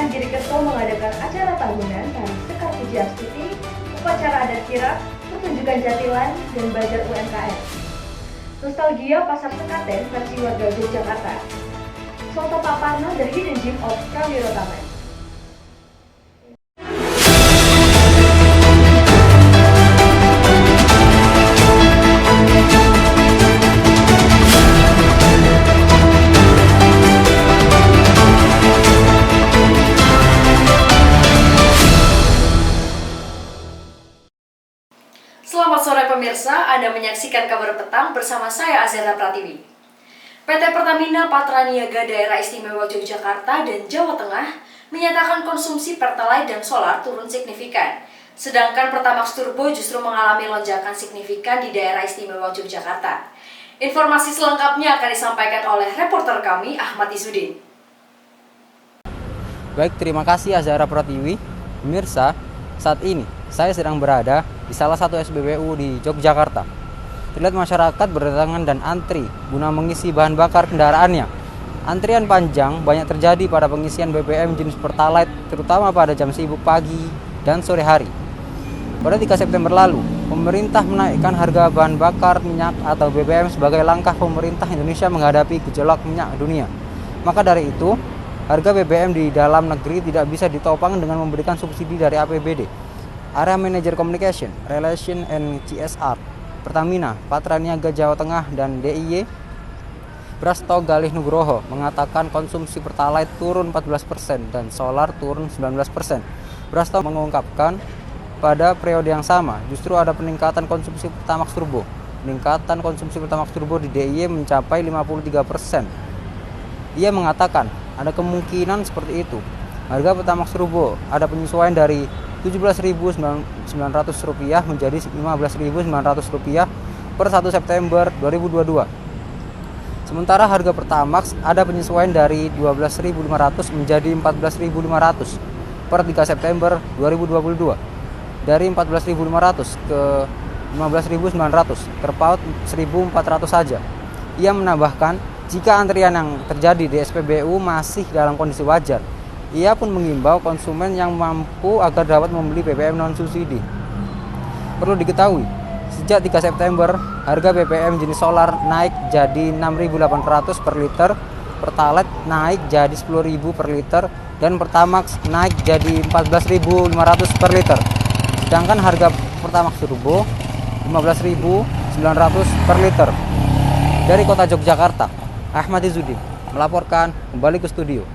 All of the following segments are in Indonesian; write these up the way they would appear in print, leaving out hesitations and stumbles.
Girikerto mengadakan acara tahunan Tari Sekar Pujiastuti, upacara adat kirap, pertunjukan jatilan, dan bazar UMKM. Nostalgia Pasar Sekaten versi warga Yogyakarta. Soto Paparno dari Hidden Gem of Prawiro Taman. Selamat sore pemirsa, Anda menyaksikan kabar petang bersama saya Azera Pratiwi. PT Pertamina Patraniaga Daerah Istimewa Yogyakarta dan Jawa Tengah menyatakan konsumsi Pertalite dan solar turun signifikan. Sedangkan Pertamax Turbo justru mengalami lonjakan signifikan di Daerah Istimewa Yogyakarta. Informasi selengkapnya akan disampaikan oleh reporter kami Ahmad Izudin. Baik, terima kasih Azara Pratiwi. Pemirsa, saat ini saya sedang berada di salah satu SPBU di Yogyakarta. Terlihat masyarakat berdatangan dan antri guna mengisi bahan bakar kendaraannya. Antrian panjang banyak terjadi pada pengisian BBM jenis Pertalite, terutama pada jam sibuk pagi dan sore hari. Pada 3 September lalu, pemerintah menaikkan harga bahan bakar minyak atau BBM sebagai langkah pemerintah Indonesia menghadapi gejolak minyak dunia. Maka dari itu, harga BBM di dalam negeri tidak bisa ditopang dengan memberikan subsidi dari APBD. Area Manager Communication, Relation and CSR, Pertamina, Patraniaga Jawa Tengah, dan DIY, Prasto Galih Nugroho mengatakan konsumsi Pertalite turun 14% dan solar turun 19%. Prasto mengungkapkan pada periode yang sama justru ada peningkatan konsumsi Pertamax Turbo. Peningkatan konsumsi Pertamax Turbo di DIY mencapai 53%. Ia mengatakan ada kemungkinan seperti itu. Harga Pertamax Turbo ada penyesuaian dari Rp17.900 menjadi Rp15.900 per 1 September 2022. Sementara harga Pertamax ada penyesuaian dari Rp12.500 menjadi Rp14.500 per 3 September 2022. Dari Rp14.500 ke Rp15.900, terpaut Rp1.400 saja. Ia menambahkan, jika antrian yang terjadi di SPBU masih dalam kondisi wajar, ia pun mengimbau konsumen yang mampu agar dapat membeli BBM non-subsidi. Perlu diketahui, sejak 3 September, harga BBM jenis solar naik jadi Rp6.800 per liter, Pertalite naik jadi Rp10.000 per liter, dan Pertamax naik jadi Rp14.500 per liter. Sedangkan harga Pertamax Turbo Rp15.900 per liter. Dari kota Yogyakarta, Ahmad Izudin melaporkan kembali ke studio.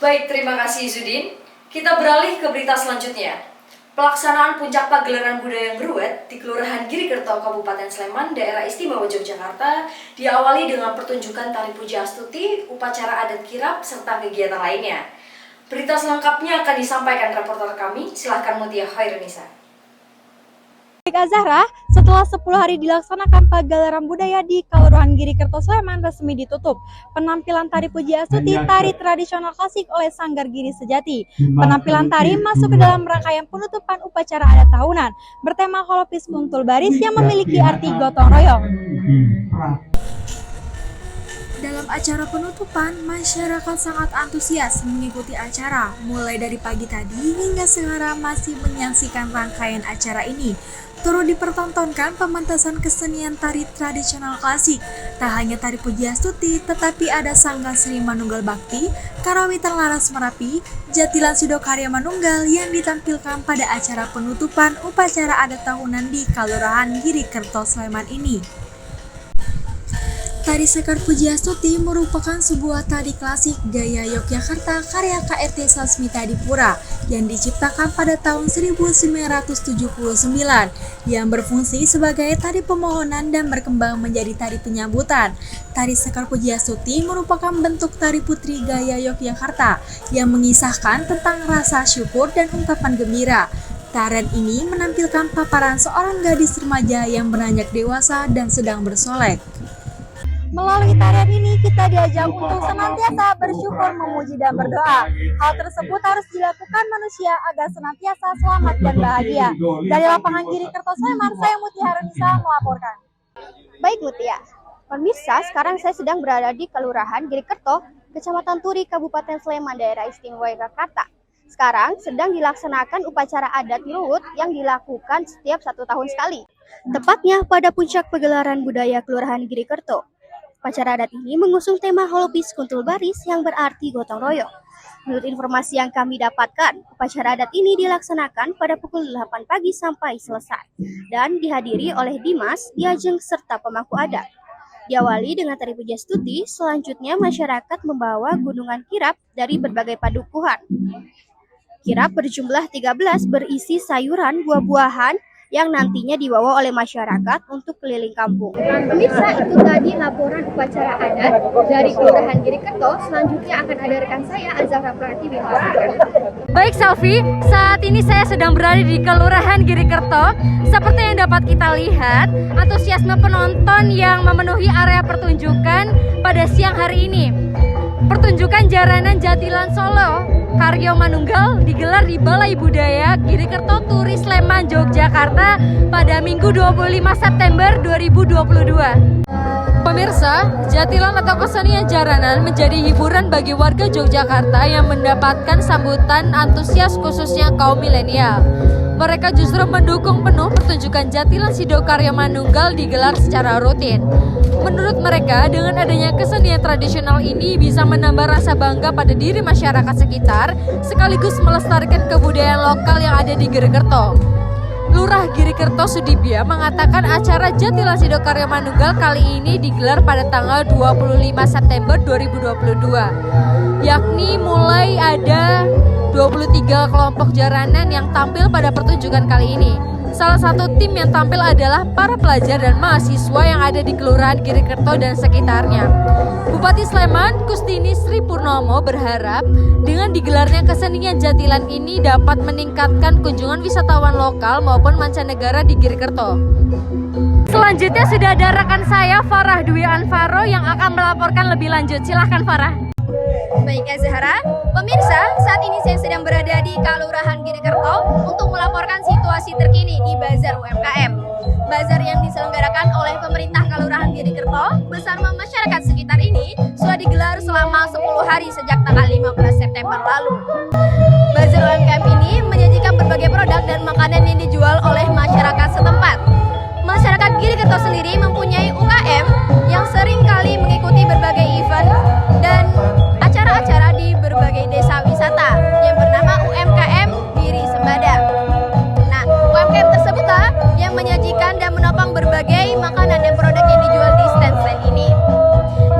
Baik, terima kasih Izudin. Kita beralih ke berita selanjutnya. Pelaksanaan Puncak Pagelaran Budaya Ngruwet di Kelurahan Girikerto, Kabupaten Sleman, Daerah Istimewa Yogyakarta diawali dengan pertunjukan tari pujiastuti, upacara adat kirap, serta kegiatan lainnya. Berita selengkapnya akan disampaikan reporter kami, silahkan Mutia Khairunisa. Baik Azahra, setelah 10 hari dilaksanakan pagelaran budaya di Kelurahan Girikerto Sleman resmi ditutup. Penampilan tari pujiastuti, tari tradisional klasik oleh Sanggar Giri Sejati. Penampilan tari masuk ke dalam rangkaian penutupan upacara adat tahunan bertema Holopis Kuntul Baris yang memiliki arti gotong royong. Dalam acara penutupan, masyarakat sangat antusias mengikuti acara. Mulai dari pagi tadi hingga sekarang masih menyaksikan rangkaian acara ini. Turut dipertontonkan pementasan kesenian tari tradisional klasik. Tak hanya tari pujiastuti, tetapi ada Sanggar Sri Manunggal Bakti, Karawitan Laras Merapi, Jatilan Sidokarya Manunggal yang ditampilkan pada acara penutupan upacara adat tahunan di Kelurahan Girikerto Sleman ini. Tari Sekar Pujiastuti merupakan sebuah tari klasik gaya Yogyakarta karya KRT Sasmita Dipura yang diciptakan pada tahun 1979 yang berfungsi sebagai tari pemohonan dan berkembang menjadi tari penyambutan. Tari Sekar Pujiastuti merupakan bentuk tari putri gaya Yogyakarta yang mengisahkan tentang rasa syukur dan ungkapan gembira. Tarian ini menampilkan paparan seorang gadis remaja yang beranjak dewasa dan sedang bersolek. Melalui tarian ini kita diajak untuk senantiasa bersyukur, memuji, dan berdoa. Hal tersebut harus dilakukan manusia agar senantiasa selamat dan bahagia. Dari lapangan Girikerto Sleman, saya Mutia Harunisa melaporkan. Baik Mutia, pemirsa, sekarang saya sedang berada di Kelurahan Girikerto Kecamatan Turi, Kabupaten Sleman, Daerah Istimewa Yogyakarta. Sekarang sedang dilaksanakan upacara adat Luhut yang dilakukan setiap 1 tahun sekali. Tepatnya pada puncak pegelaran budaya Kelurahan Girikerto. Upacara adat ini mengusung tema Holopis Kuntul Baris yang berarti gotong royong. Menurut informasi yang kami dapatkan, upacara adat ini dilaksanakan pada pukul 8 pagi sampai selesai dan dihadiri oleh Dimas, Diajeng, serta pemangku adat. Diawali dengan tari pujastuti, selanjutnya masyarakat membawa gunungan kirap dari berbagai padukuhan. Kirap berjumlah 13 berisi sayuran, buah-buahan yang nantinya dibawa oleh masyarakat untuk keliling kampung. Pemirsa, itu tadi laporan upacara adat dari Kelurahan Girikerto. Selanjutnya akan ada rekan saya, Azahra Pratiwi. Baik Selvi, saat ini saya sedang berada di Kelurahan Girikerto. Seperti yang dapat kita lihat, antusiasme penonton yang memenuhi area pertunjukan pada siang hari ini. Pertunjukan Jaranan Jatilan Solo Karyo Manunggal digelar di Balai Budaya Girikerto Turi Sleman, Yogyakarta pada Minggu 25 September 2022. Pemirsa, jatilan atau kesenian jaranan menjadi hiburan bagi warga Yogyakarta yang mendapatkan sambutan antusias khususnya kaum milenial. Mereka justru mendukung penuh pertunjukan jatilan Sidokarya Manunggal digelar secara rutin. Menurut mereka, dengan adanya kesenian tradisional ini bisa menambah rasa bangga pada diri masyarakat sekitar, sekaligus melestarikan kebudayaan lokal yang ada di Girikerto. Lurah Girikerto Sudibya mengatakan acara Jatilan Sidokarya Manunggal kali ini digelar pada tanggal 25 September 2022, yakni mulai ada 23 kelompok jaranan yang tampil pada pertunjukan kali ini. Salah satu tim yang tampil adalah para pelajar dan mahasiswa yang ada di Kelurahan Girikerto dan sekitarnya. Bupati Sleman, Kustini Sri Purnomo berharap dengan digelarnya kesenian jatilan ini dapat meningkatkan kunjungan wisatawan lokal maupun mancanegara di Girikerto. Selanjutnya sudah ada rekan saya, Farah Dwi Anfaro, yang akan melaporkan lebih lanjut. Silahkan Farah. Baik Azahra, pemirsa, saat ini saya sedang berada di Kelurahan Girikerto untuk melaporkan situasi terkini di Bazar UMKM. Bazar yang diselenggarakan oleh pemerintah Kelurahan Girikerto bersama masyarakat sekitar ini sudah digelar selama 10 hari sejak tanggal 15 September lalu. Bazar UMKM ini menyajikan berbagai produk dan makanan yang dijual oleh masyarakat setempat. Masyarakat Girikerto sendiri mempunyai UKM yang sering kali mengikuti berbagai event dan acara-acara di berbagai desa wisata yang bernama UMKM Giri Sembada. Nah, UMKM tersebutlah yang menyajikan dan menopang berbagai makanan dan produk yang dijual di stand-stand ini.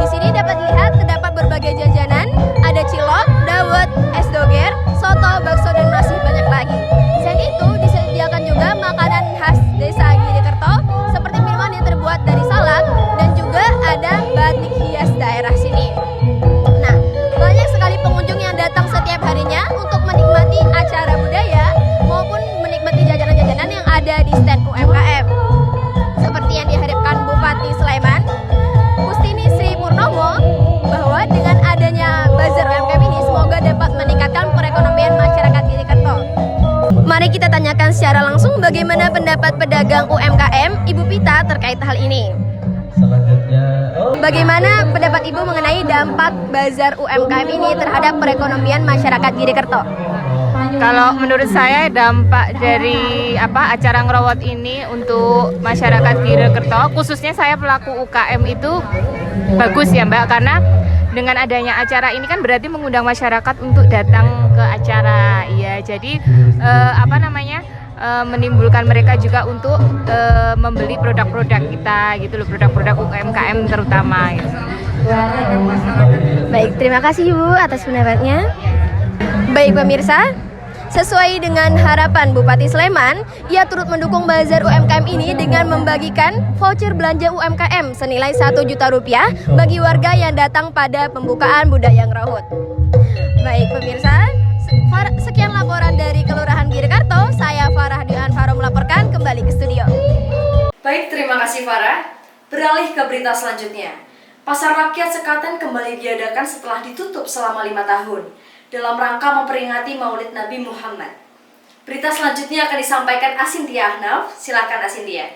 Di sini dapat dilihat terdapat berbagai jajanan, ada cilok, dawet, es doger, soto, bakso, dan masih banyak lagi. Selain itu, disediakan juga makanan khas desa Girikerto seperti minuman yang terbuat dari salak dan juga ada batik hias daerah sini. Nah, banyak sekali pengunjung yang datang setiap harinya untuk menikmati acara budaya maupun menikmati jajanan-jajanan yang ada di stand UMKM. Seperti yang diharapkan Bupati Sleman, Kustini Sri Purnomo, bahwa dengan adanya Bazar UMKM ini semoga dapat meningkatkan perekonomian masyarakat Girikerto. Mari kita tanyakan secara langsung bagaimana pendapat pedagang UMKM Ibu Pita terkait hal ini. Bagaimana pendapat Ibu mengenai dampak Bazar UMKM ini terhadap perekonomian masyarakat Girikerto? Kalau menurut saya dampak dari acara ngerowot ini untuk masyarakat Girikerto, khususnya saya pelaku UKM itu bagus ya Mbak, karena dengan adanya acara ini kan berarti mengundang masyarakat untuk datang ke acara. Ya, jadi menimbulkan mereka juga untuk membeli produk-produk kita gitu loh, produk-produk UMKM terutama gitu. Baik, terima kasih Ibu atas pendapatnya. Baik pemirsa, sesuai dengan harapan Bupati Sleman, ia turut mendukung Bazar UMKM ini dengan membagikan voucher belanja UMKM senilai Rp1 juta bagi warga yang datang pada pembukaan budaya ngerowot. Baik pemirsa, sekian laporan dari Kelurahan Girikerto. Saya Farah Dwi Anfaro melaporkan kembali ke studio. Baik, terima kasih Farah. Beralih ke berita selanjutnya. Pasar Rakyat Sekaten kembali diadakan setelah ditutup selama 5 tahun dalam rangka memperingati Maulid Nabi Muhammad. Berita selanjutnya akan disampaikan Asintia Ahnaf. Silakan Asintia.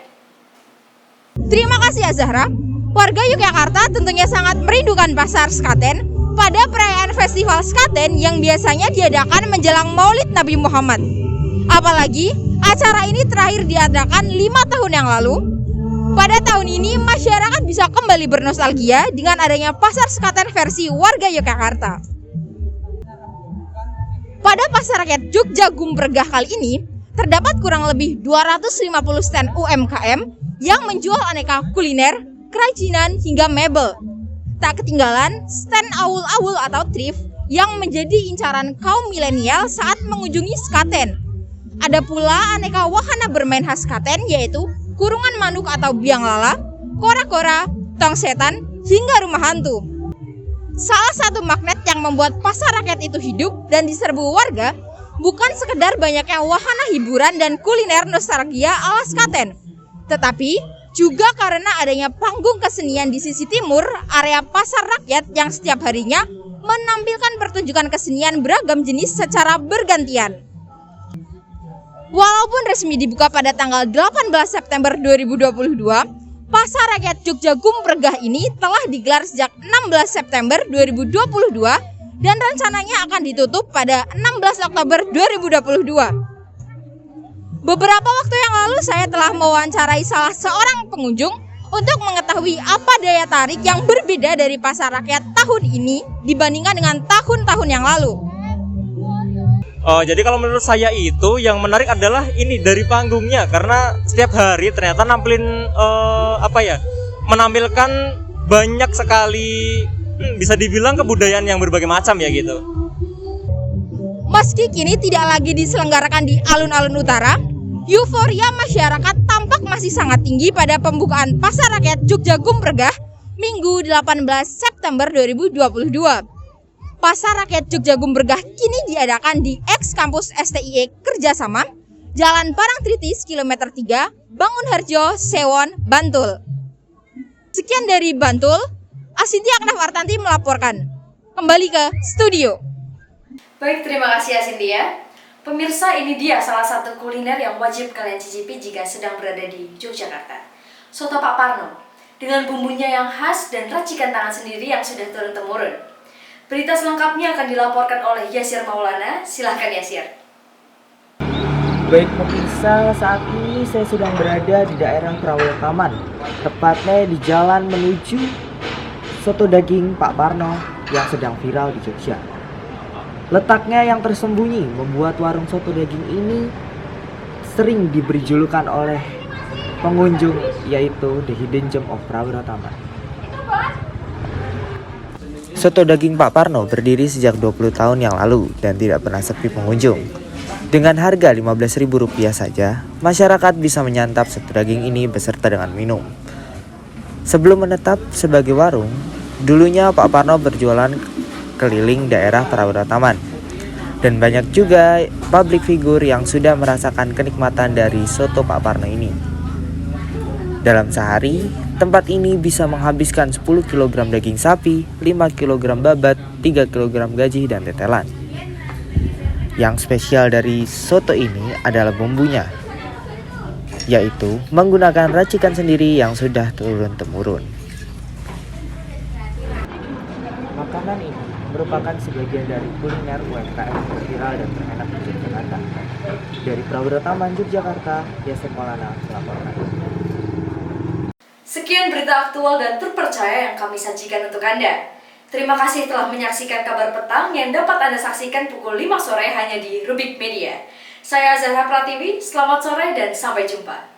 Terima kasih Azahra. Warga Yogyakarta tentunya sangat merindukan Pasar Sekaten pada perayaan festival Sekaten yang biasanya diadakan menjelang Maulid Nabi Muhammad. Apalagi acara ini terakhir diadakan 5 tahun yang lalu. Pada tahun ini masyarakat bisa kembali bernostalgia dengan adanya pasar Sekaten versi warga Yogyakarta. Pada pasar rakyat Jogja Gumpregah kali ini terdapat kurang lebih 250 stand UMKM yang menjual aneka kuliner, kerajinan hingga mebel. Tak ketinggalan stand awul-awul atau thrift yang menjadi incaran kaum milenial saat mengunjungi Sekaten. Ada pula aneka wahana bermain khas Sekaten yaitu kurungan manuk atau biang lala, kora-kora, tong setan, hingga rumah hantu. Salah satu magnet yang membuat pasar rakyat itu hidup dan diserbu warga bukan sekedar banyaknya wahana hiburan dan kuliner nostalgia ala Sekaten, tetapi juga karena adanya panggung kesenian di sisi timur area pasar rakyat yang setiap harinya menampilkan pertunjukan kesenian beragam jenis secara bergantian. Walaupun resmi dibuka pada tanggal 18 September 2022, Pasar Rakyat Jogja Gumpregah ini telah digelar sejak 16 September 2022 dan rencananya akan ditutup pada 16 Oktober 2022. Beberapa waktu yang lalu saya telah mewawancarai salah seorang pengunjung untuk mengetahui apa daya tarik yang berbeda dari Pasar Rakyat tahun ini dibandingkan dengan tahun-tahun yang lalu. Jadi kalau menurut saya itu yang menarik adalah ini dari panggungnya, karena setiap hari ternyata menampilkan banyak sekali bisa dibilang kebudayaan yang berbagai macam ya gitu. Meski kini tidak lagi diselenggarakan di alun-alun utara, euforia masyarakat tampak masih sangat tinggi pada pembukaan Pasar Rakyat Jogja Gumpregah Minggu 18 September 2022. Pasar Rakyat Jogja Gumpregah kini diadakan di ex kampus STIE Kerjasama, Jalan Parangtritis kilometer 3, Bangunharjo, Sewon, Bantul. Sekian dari Bantul, Asintia Aknafartanti melaporkan. Kembali ke studio. Baik, terima kasih Asintia. Pemirsa, ini dia salah satu kuliner yang wajib kalian cicipi jika sedang berada di Yogyakarta. Soto Pak Parno, dengan bumbunya yang khas dan racikan tangan sendiri yang sudah turun-temurun. Berita selengkapnya akan dilaporkan oleh Yasir Maulana. Silahkan Yasir. Baik pemirsa, saat ini saya sedang berada di daerah Prawetaman, tepatnya di jalan menuju soto daging Pak Parno yang sedang viral di Jogja. Letaknya yang tersembunyi membuat warung soto daging ini sering diberi julukan oleh pengunjung, yaitu The Hidden Gem of Prawetaman. Soto daging Pak Parno berdiri sejak 20 tahun yang lalu dan tidak pernah sepi pengunjung. Dengan harga Rp15.000 saja, masyarakat bisa menyantap soto daging ini beserta dengan minum. Sebelum menetap sebagai warung, dulunya Pak Parno berjualan keliling daerah Prawetaman. Dan banyak juga public figure yang sudah merasakan kenikmatan dari soto Pak Parno ini. Dalam sehari, tempat ini bisa menghabiskan 10 kg daging sapi, 5 kg babat, 3 kg gaji, dan tetelan. Yang spesial dari soto ini adalah bumbunya, yaitu menggunakan racikan sendiri yang sudah turun-temurun. Makanan ini merupakan sebagian dari kuliner UMKM viral dan terenak di Yogyakarta. Dari Prawetaman, Yogyakarta, Yasir Maulana melaporkan. Sekian berita aktual dan terpercaya yang kami sajikan untuk Anda. Terima kasih telah menyaksikan kabar petang yang dapat Anda saksikan pukul 5 sore hanya di Rubik Media. Saya Azhara Pratiwi, selamat sore dan sampai jumpa.